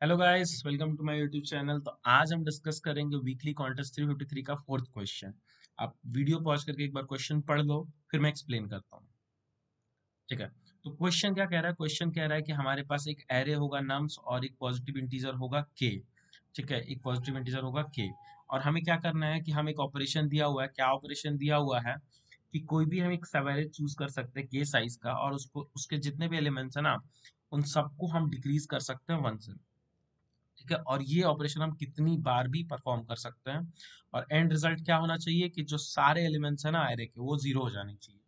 Hello guys, welcome to my YouTube channel. तो आज हम डिस्कस करेंगे वीकली कॉन्टेस्ट 353 का फोर्थ क्वेश्चन। आप वीडियो पॉज करके एक बार क्वेश्चन पढ़ लो, फिर मैं एक्सप्लेन करता हूँ। ठीक है। तो क्वेश्चन क्या कह रहा है? क्वेश्चन कह रहा है कि हमारे पास एक एरे होगा नम्स और एक पॉजिटिव इंटीजर होगा के। ठीक है, एक पॉजिटिव इंटीजर होगा के। और हमें क्या करना है कि हम एक ऑपरेशन दिया हुआ है। क्या ऑपरेशन दिया हुआ है कि कोई भी हम एक सवेरे चूज कर सकते हैं के साइज का, और उसको उसके जितने भी एलिमेंट्स है ना, उन सबको हम डिक्रीज कर सकते हैं 1 से। ठीक है, और ये ऑपरेशन हम कितनी बार भी परफॉर्म कर सकते हैं। और एंड रिजल्ट क्या होना चाहिए कि जो सारे एलिमेंट्स है ना एरे के, वो जीरो हो जाने चाहिए।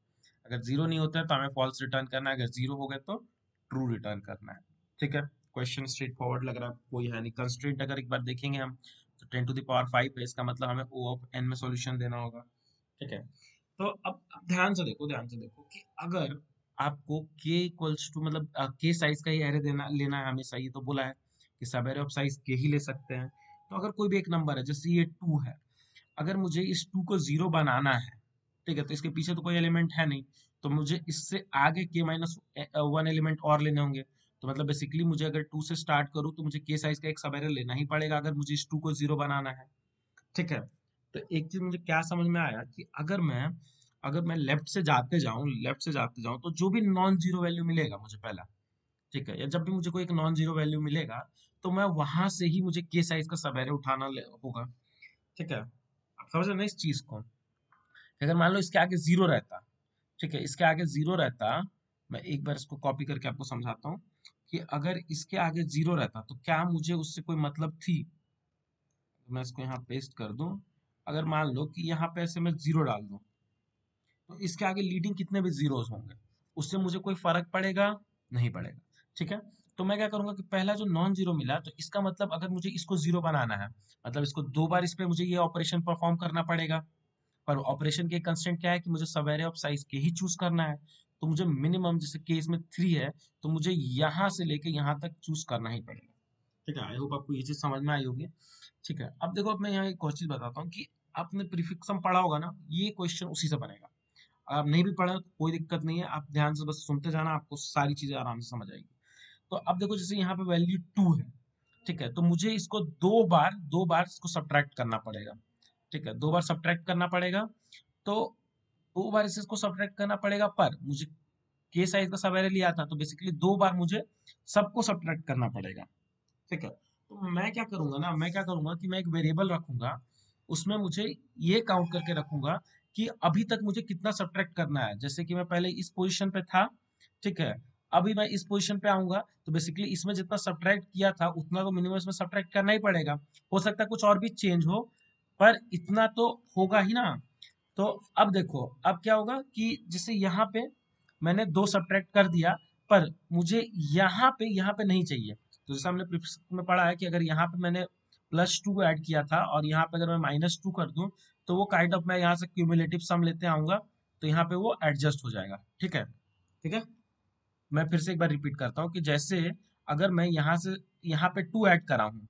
अगर जीरो नहीं होता है तो हमें फॉल्स रिटर्न करना है, अगर जीरो हो गए तो ट्रू रिटर्न करना है। ठीक है, क्वेश्चन स्ट्रेट फॉरवर्ड लग रहा है, कोई है नहीं। कंस्ट्रेंट अगर एक बार देखेंगे हम, तो 10 टू द पावर 5 है, इसका मतलब हमें ओ ऑफ एन में सॉल्यूशन देना होगा। ठीक है। तो अब ध्यान से देखो कि अगर आपको के इक्वल्स टू मतलब के साइज का ही एरे देना लेना है हमेशा, ये तो बोला है कि सब एरे ऑफ साइज के ही ले सकते हैं। तो अगर कोई भी एक नंबर है, जैसे ये 2 है, अगर मुझे इस 2 को 0 बनाना है, ठीक है, तो इसके पीछे तो कोई एलिमेंट है नहीं, तो मुझे इससे आगे के माइनस 1 एलिमेंट और लेने होंगे। तो मतलब बेसिकली मुझे अगर 2 से स्टार्ट करूँ तो मुझे के साइज का एक सब एरे लेना ही पड़ेगा, अगर मुझे इस 2 को 0 बनाना है। ठीक है। तो एक चीज मुझे क्या समझ में आया कि अगर मैं लेफ्ट से जाते जाऊं तो जो भी नॉन जीरो वैल्यू मिलेगा मुझे पहला, ठीक है, या जब भी मुझे कोई एक नॉन जीरो वैल्यू मिलेगा, तो मैं वहां से ही मुझे के साइज का सब एरे उठाना होगा। ठीक है, आप समझ रहे हैं ना इस चीज को? कि अगर मान लो इसके आगे जीरो रहता, ठीक है, इसके आगे जीरो रहता, मैं एक बार इसको कॉपी करके आपको समझाता हूँ कि अगर इसके आगे जीरो रहता तो क्या मुझे उससे कोई मतलब थी? मैं इसको यहाँ पेस्ट कर दूं। अगर मान लो कि यहाँ पे ऐसे मैं जीरो डाल दूं, तो इसके आगे लीडिंग कितने भी जीरोस होंगे, उससे मुझे कोई फर्क पड़ेगा? नहीं पड़ेगा। ठीक है। तो मैं क्या करूंगा कि पहला जो नॉन जीरो मिला, तो इसका मतलब अगर मुझे इसको जीरो बनाना है, मतलब इसको 2 बार इस पे मुझे ये ऑपरेशन परफॉर्म करना पड़ेगा। पर ऑपरेशन के कंस्ट्रेंट क्या है कि मुझे सब एरे ऑफ साइज के ही चूज करना है। तो मुझे मिनिमम, जैसे केस में 3 है, तो मुझे यहाँ से लेके यहाँ तक चूज करना ही पड़ेगा। ठीक है, आई होप आपको ये चीज समझ में आई होगी। ठीक है, अब देखो, अब मैं यहाँ एक और चीज बताता हूँ कि आपने प्रीफिक्सम पढ़ा होगा ना, ये क्वेश्चन उसी से बनेगा। आप नहीं भी पढ़े हो तो कोई दिक्कत नहीं है, आप ध्यान से बस सुनते जाना, आपको सारी चीजें आराम से समझ आएगी। तो अब देखो, जैसे यहाँ पे वैल्यू 2 है, ठीक है, तो मुझे इसको दो बार इसको सब्ट्रैक्ट करना पड़ेगा। ठीक है, 2 बार सब्ट्रैक्ट करना पड़ेगा। तो 2 बार इसको सब्ट्रैक्ट करना पड़ेगा, पर मुझे के साइज का सब एरे लिया था, तो बेसिकली 2 बार मुझे सबको सब्ट्रैक्ट करना पड़ेगा। ठीक है। तो मैं क्या करूंगा कि मैं एक वेरिएबल रखूंगा, उसमें मुझे ये काउंट करके रखूंगा कि अभी तक मुझे कितना सब्ट्रैक्ट करना है। जैसे कि मैं पहले इस पोजीशन पे था, ठीक है, अभी मैं इस पोजीशन पे आऊंगा, तो बेसिकली इसमें जितना सब्ट्रैक्ट किया था उतना तो मिनिमम इसमें सब्ट्रैक्ट करना ही पड़ेगा। हो सकता है कुछ और भी चेंज हो, पर इतना तो होगा ही ना। तो अब देखो, अब क्या होगा कि जैसे यहाँ पे मैंने 2 सब्ट्रैक्ट कर दिया, पर मुझे यहाँ पे नहीं चाहिए। तो जैसे हमने प्रीफिक्स में पढ़ा है कि अगर यहाँ पे मैंने +2 ऐड किया था और यहाँ पे अगर मैं -2 कर दूं, तो वो काइंड ऑफ मैं यहाँ से क्यूमुलेटिव सम लेते आऊंगा, तो यहाँ पे वो एडजस्ट हो जाएगा। ठीक है। ठीक है, मैं फिर से एक बार रिपीट करता हूँ कि जैसे अगर मैं यहाँ से यहाँ पे 2 ऐड करा हूँ,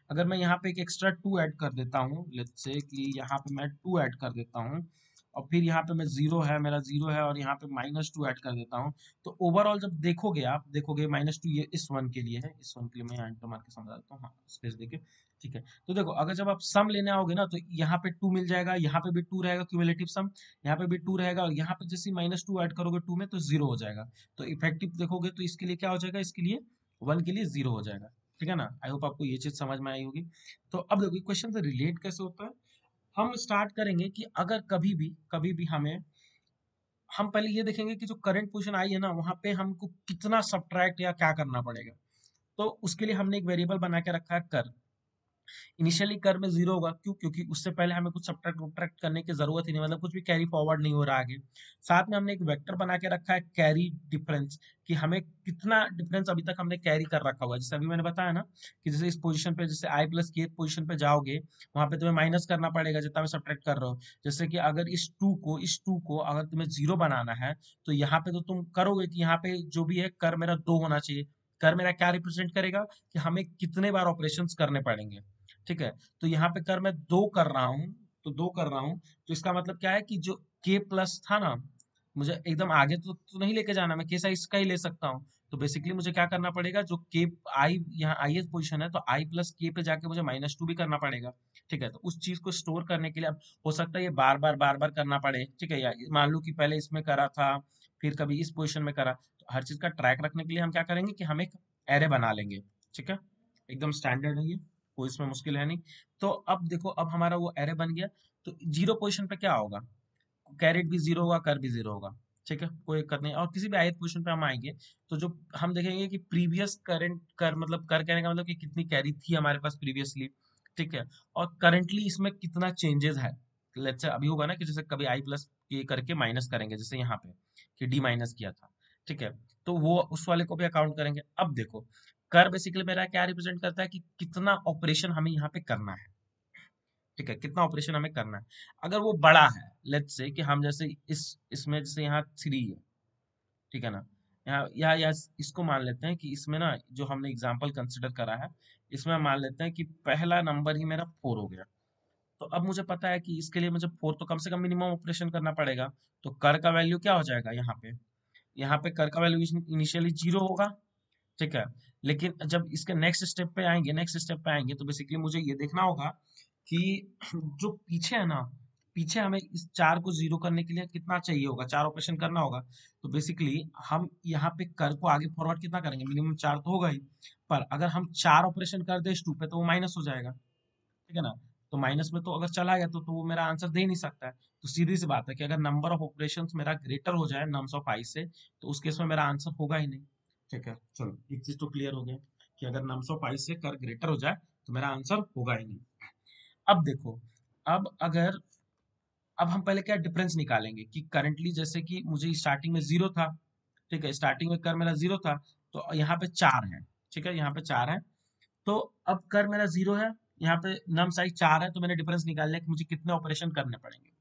अगर मैं यहाँ पे एक एक्स्ट्रा 2 ऐड कर देता हूँ, लेट्स से कि यहाँ पे मैं 2 ऐड कर देता हूँ, और फिर यहाँ पे मैं जीरो है और यहाँ पे -2 ऐड कर देता हूँ, तो ओवरऑल जब देखोगे, आप देखोगे -2 ये इस वन के लिए है, इस वन के लिए मैं यहाँ इंटर मार के समझा देता हूँ, हाँ स्पेस देके। ठीक है। तो देखो, अगर जब आप सम लेने आओगे ना, तो यहाँ पे 2 मिल जाएगा, यहाँ पे भी 2 रहेगा क्यूमुलेटिव सम, यहाँ पे भी 2 रहेगा, और यहाँ पे जैसे -2 ऐड करोगे 2 में, तो 0 हो जाएगा। तो इफेक्टिव देखोगे तो इसके लिए क्या हो जाएगा, इसके लिए 1 के लिए 0 हो जाएगा। ठीक है ना? आई होप आपको ये चीज समझ में आई होगी। तो अब देखो क्वेश्चन से रिलेट कैसे होता है। हम स्टार्ट करेंगे कि अगर कभी भी हम पहले ये देखेंगे कि जो करंट पोजीशन आई है ना, वहां पे हमको कितना सब्ट्रैक्ट या क्या करना पड़ेगा। तो उसके लिए हमने एक वेरिएबल बना के रखा है कर। इनिशियली कर में 0 होगा, क्यों? क्योंकि उससे पहले हमें कुछ सब्ट्रैक्ट वब्ट्रैक्ट करने की जरूरत ही नहीं, मतलब कुछ भी कैरी फॉरवर्ड नहीं हो रहा आगे। साथ में हमने एक वेक्टर बना के रखा है कैरी डिफरेंस, कि हमें कितना डिफरेंस अभी तक हमने कैरी कर रखा हुआ है। जैसे अभी मैंने बताया ना कि जैसे इस पोजीशन पे, जैसे i+k पोजीशन पे जाओगे, वहां पे तुम्हें माइनस करना पड़ेगा जितना में सब्ट्रैक्ट कर रहे हो। जैसे कि अगर इस टू को अगर तुम्हें 0 बनाना है, तो यहाँ पे तो तुम करोगे कि यहाँ पे जो भी है कर मेरा 2 होना चाहिए। कर मेरा क्या रिप्रेजेंट करेगा कि हमें कितने बार ऑपरेशंस करने पड़ेंगे। ठीक है। तो यहाँ पे कर मैं 2 कर रहा हूँ, तो इसका मतलब क्या है कि जो k प्लस था ना, मुझे एकदम आगे तो नहीं लेके जाना, मैं के साइज का ही ले सकता हूँ। तो बेसिकली मुझे क्या करना पड़ेगा, जो के आई यहाँ आई पोजीशन है तो आई प्लस के पे जाके मुझे -2 भी करना पड़ेगा। ठीक है, तो उस चीज को स्टोर करने के लिए अब हो सकता है ये बार बार करना पड़े। ठीक है, या मान लो कि पहले इसमें करा था, फिर कभी इस पोजीशन में करा, तो हर चीज का ट्रैक रखने के लिए हम क्या करेंगे कि हम एक एरे बना लेंगे। ठीक है, एकदम स्टैंडर्ड है ये, कोई इसमें मुश्किल है नहीं। तो अब देखो, अब हमारा वो एरे बन गया, तो जीरो पोजीशन पे क्या होगा, कैरेट भी जीरो होगा, कर भी जीरो होगा। ठीक है, कोई दिक्कत नहीं। और किसी भी ith पोजीशन पे हम आएंगे तो जो हम देखेंगे कि प्रीवियस करंट कर मतलब कर कहने का मतलब कि कितनी कैरी थी हमारे पास प्रीवियसली। ठीक है, और करंटली इसमें कितना चेंजेस है। लेट्स से अभी होगा ना कि जैसे कभी आई प्लस के करके माइनस करेंगे, जैसे यहाँ पे कि डी माइनस किया था। ठीक है, तो वो उस वाले को भी अकाउंट करेंगे। अब देखो, कर बेसिकली मेरा क्या रिप्रेजेंट करता है कि कितना ऑपरेशन हमें यहाँ पे करना है। ठीक है, कितना ऑपरेशन हमें करना है। अगर वो बड़ा है, लेट्स से कि हम जैसे इसमें जैसे यहाँ 3 है। ठीक है ना, यहाँ या इसको मान लेते हैं कि इसमें ना जो हमने एग्जांपल कंसिडर करा है, इसमें हम मान लेते हैं कि पहला नंबर ही मेरा 4 हो गया। तो अब मुझे पता है कि इसके लिए मुझे 4 तो कम से कम मिनिमम ऑपरेशन करना पड़ेगा। तो कर का वैल्यू क्या हो जाएगा यहाँ पे कर का वैल्यू इनिशियली 0 होगा। ठीक है, लेकिन जब इसके नेक्स्ट स्टेप पे आएंगे तो बेसिकली मुझे ये देखना होगा कि जो पीछे है ना, पीछे हमें इस 4 को 0 करने के लिए कितना चाहिए होगा, 4 ऑपरेशन करना होगा। तो बेसिकली हम यहाँ पे कर को आगे फॉरवर्ड कितना करेंगे, मिनिमम 4 तो होगा ही। पर अगर हम 4 ऑपरेशन कर दे इस 2 पे तो वो माइनस हो जाएगा। ठीक है ना, तो माइनस में तो अगर चला गया तो वो मेरा आंसर दे नहीं सकता है। तो सीधी सी बात है कि अगर नंबर ऑफ ऑपरेशंस मेरा ग्रेटर हो जाए नम्स ऑफ आई से, तो उस केस में मेरा आंसर होगा ही नहीं। ठीक है, चलो एक चीज तो क्लियर हो गया कि अगर नम्स ऑफ आई से कर ग्रेटर हो जाए तो मेरा आंसर होगा ही नहीं। अब देखो, अब अगर अब हम पहले क्या डिफरेंस निकालेंगे कि करंटली जैसे कि मुझे स्टार्टिंग में 0 था। ठीक है, स्टार्टिंग में कर मेरा 0 था, तो यहाँ पे 4 है। ठीक है, यहाँ पे 4 है, तो अब कर मेरा 0 है, यहाँ पे नम साइज 4 है, तो मैंने डिफरेंस निकाल लिया कि मुझे कितने ऑपरेशन करने पड़ेंगे।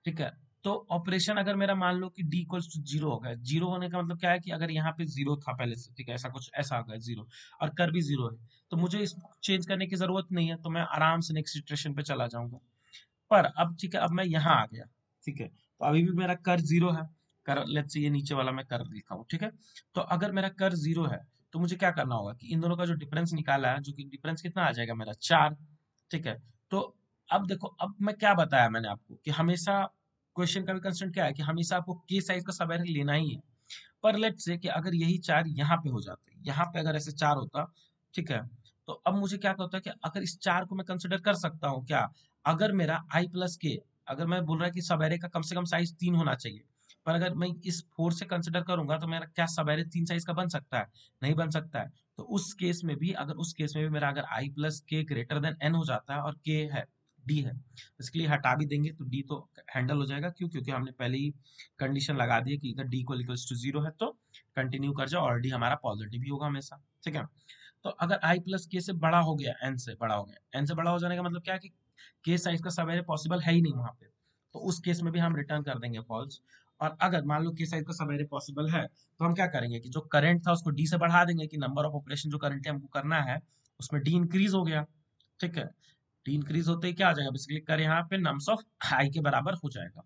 ठीक है, तो ऑपरेशन अगर मेरा मान लो कि डी इक्वल्स टू 0 हो गया, 0 होने का मतलब क्या है कि अगर यहाँ पे 0 था पहले से, ठीक है, ऐसा कुछ ऐसा आ गया 0, और कर भी 0 है, तो मुझे इसको चेंज करने की जरूरत नहीं है, तो मैं आराम से नेक्स्ट इटरेशन पे चला जाऊंगा। पर अब ठीक है, अब मैं यहाँ आ गया। ठीक है, तो अभी भी मेरा कर 0 है। कर लेट्स से ये नीचे वाला मैं कर लिखा हूँ। ठीक है, तो अगर मेरा कर 0 है तो मुझे क्या करना होगा कि इन दोनों का जो डिफरेंस निकाला है, जो कि डिफरेंस कितना आ जाएगा मेरा 4। ठीक है, तो अब देखो, अब मैं क्या बताया मैंने आपको कि हमेशा क्वेश्चन का भी कंस्ट्रेंट क्या है कि हमेशा आपको के साइज का सब एरे लेना ही है। पर लेट्स से कि अगर यही 4 यहाँ पे हो जाते, यहाँ पे अगर ऐसे 4 होता, ठीक है, तो अब मुझे क्या होता है कि अगर इस 4 को मैं कंसिडर कर सकता हूँ क्या, अगर मेरा आई प्लस के, अगर मैं बोल रहा है कि सब एरे का कम से कम साइज 3 होना चाहिए, पर अगर मैं इस 4 से कंसिडर करूंगा तो मेरा क्या सब एरे 3 साइज का बन सकता है, नहीं बन सकता है। तो उस केस में भी मेरा अगर आई प्लस के ग्रेटर देन एन हो जाता है और के है, डी है, इसके लिए हटा भी देंगे तो डी तो हैंडल हो जाएगा। क्यों, क्योंकि हमने पहले ही कंडीशन लगा दी है कि अगर डी इक्वल्स टू 0 है तो कंटिन्यू कर जाओ, और डी हमारा पॉजिटिव ही होगा हमेशा। ठीक है, तो अगर आई प्लस के से बड़ा हो गया, एन से बड़ा हो गया, एन से बड़ा हो जाने का मतलब क्या है कि के साइज का सब एरे पॉसिबल है ही नहीं वहां पे, तो उस केस में भी हम रिटर्न कर देंगे फॉल्स। और अगर मान लो के साइज का सब एरे पॉसिबल है, तो हम क्या करेंगे कि जो करंट था उसको डी से बढ़ा देंगे कि नंबर ऑफ ऑपरेशन जो करंटली हमको करना है उसमें डी इंक्रीज हो गया। ठीक है, डी इंक्रीज होते ही क्या आ जाएगा, बेसिकली कर यहाँ पे नम्स ऑफ आई के बराबर हो जाएगा।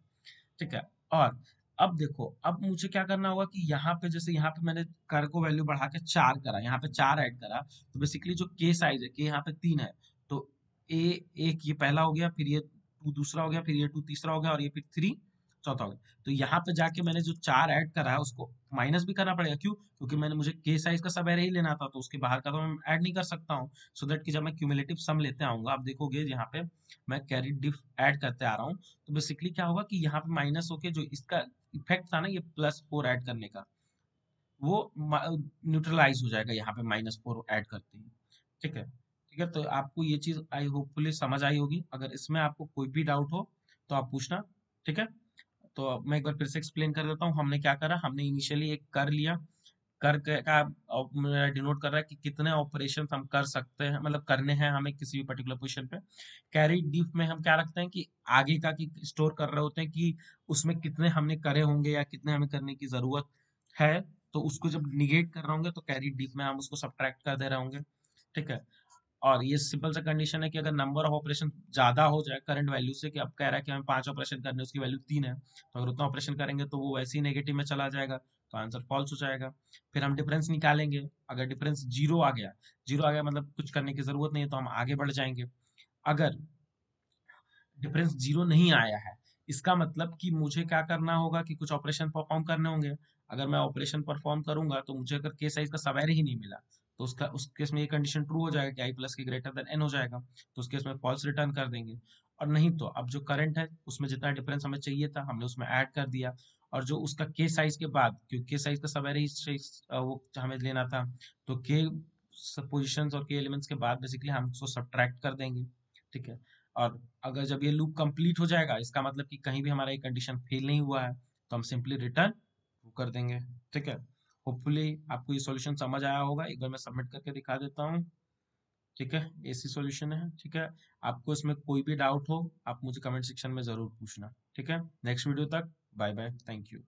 ठीक है, और अब देखो, अब मुझे क्या करना होगा कि यहाँ पे जैसे यहाँ पे मैंने कर को वैल्यू बढ़ा के 4 करा, यहाँ पे 4 ऐड करा, तो बेसिकली जो के साइज है, के यहाँ पे 3 है, तो ए एक ये पहला हो गया, फिर ये 2 दूसरा हो गया, फिर ये 2 तीसरा हो गया, और ये फिर 3 चौथा हो गया। तो यहाँ पे जाके मैंने जो 4 ऐड करा है उसको माइनस भी करना पड़ेगा। क्यों, क्योंकि मैंने मुझे के साइज का सब एरे ही लेना था, तो उसके बाहर का तो मैं ऐड नहीं कर सकता हूँ। सो दैट कि जब मैं क्यूमुलेटिव सम लेते आऊंगा, आप देखोगे यहाँ पे मैं कैरी डिफ ऐड करते आ रहा हूँ, तो बेसिकली क्या होगा कि यहाँ पे माइनस होके जो इसका इफेक्ट था ना, ये +4 ऐड करने का, वो न्यूट्रलाइज हो जाएगा यहाँ पे -4 ऐड करते ही। ठीक है, ठीक है, तो आपको ये चीज आई होपफुली समझ आई होगी। अगर इसमें आपको कोई भी डाउट हो तो आप पूछना। ठीक है, तो अब मैं एक बार फिर से एक्सप्लेन कर देता हूँ हमने क्या करा। हमने इनिशियली एक कर लिया, का डिनोट कर रहा है कि कितने ऑपरेशन हम कर सकते हैं, मतलब करने हैं हमें किसी भी पर्टिकुलर पोजीशन पे। कैरी डिफ में हम क्या रखते हैं कि आगे का की स्टोर कर रहे होते हैं कि उसमें कितने हमने करे होंगे या कितने हमें करने की जरूरत है। तो उसको जब निगेट कर रहे होंगे तो कैरी डिफ में हम उसको सब्ट्रैक्ट कर दे रहे होंगे। ठीक है, और ये सिंपल सा कंडीशन है कि अगर नंबर ऑफ ऑपरेशन ज्यादा हो जाए करंट वैल्यू से, कि अब कह रहा है कि हमें 5 ऑपरेशन करने, उसकी वैल्यू 3 है, तो अगर उतना ऑपरेशन करेंगे तो वो वैसे ही नेगेटिव में चला जाएगा। तो आंसर फॉल्स हो जाएगा। फिर हम डिफरेंस निकालेंगे, अगर डिफरेंस जीरो आ गया, जीरो आ गया मतलब कुछ करने की जरूरत नहीं है, तो हम आगे बढ़ जाएंगे। अगर डिफरेंस जीरो नहीं आया है, इसका मतलब कि मुझे क्या करना होगा कि कुछ ऑपरेशन परफॉर्म करने होंगे। अगर मैं ऑपरेशन परफॉर्म करूंगा तो मुझे अगर के साइज का सवेर ही नहीं मिला, तो उसका उस केस में ये कंडीशन ट्रू हो जाएगा कि आई प्लस की ग्रेटर देन एन हो जाएगा, तो उस केस में फॉल्स रिटर्न कर देंगे। और नहीं तो अब जो करंट है उसमें जितना डिफरेंस हमें चाहिए था हमने उसमें ऐड कर दिया, और जो उसका के साइज के बाद, क्योंकि के साइज का सवेर ही वो हमें लेना था, तो के पोजिशन और के एलिमेंट्स के बाद बेसिकली हम उसको सब्ट्रैक्ट कर देंगे। ठीक है। और अगर जब ये लूप कंप्लीट हो जाएगा, इसका मतलब कि कहीं भी हमारा ये कंडीशन फेल नहीं हुआ है, तो हम सिंपली रिटर्न कर देंगे। ठीक है। होपफुली आपको ये सॉल्यूशन समझ आया होगा, एक बार मैं सबमिट करके दिखा देता हूँ। ठीक है, ऐसी सॉल्यूशन है। ठीक है, आपको इसमें कोई भी डाउट हो आप मुझे कमेंट सेक्शन में जरूर पूछना। ठीक है, नेक्स्ट वीडियो तक बाय बाय, थैंक यू।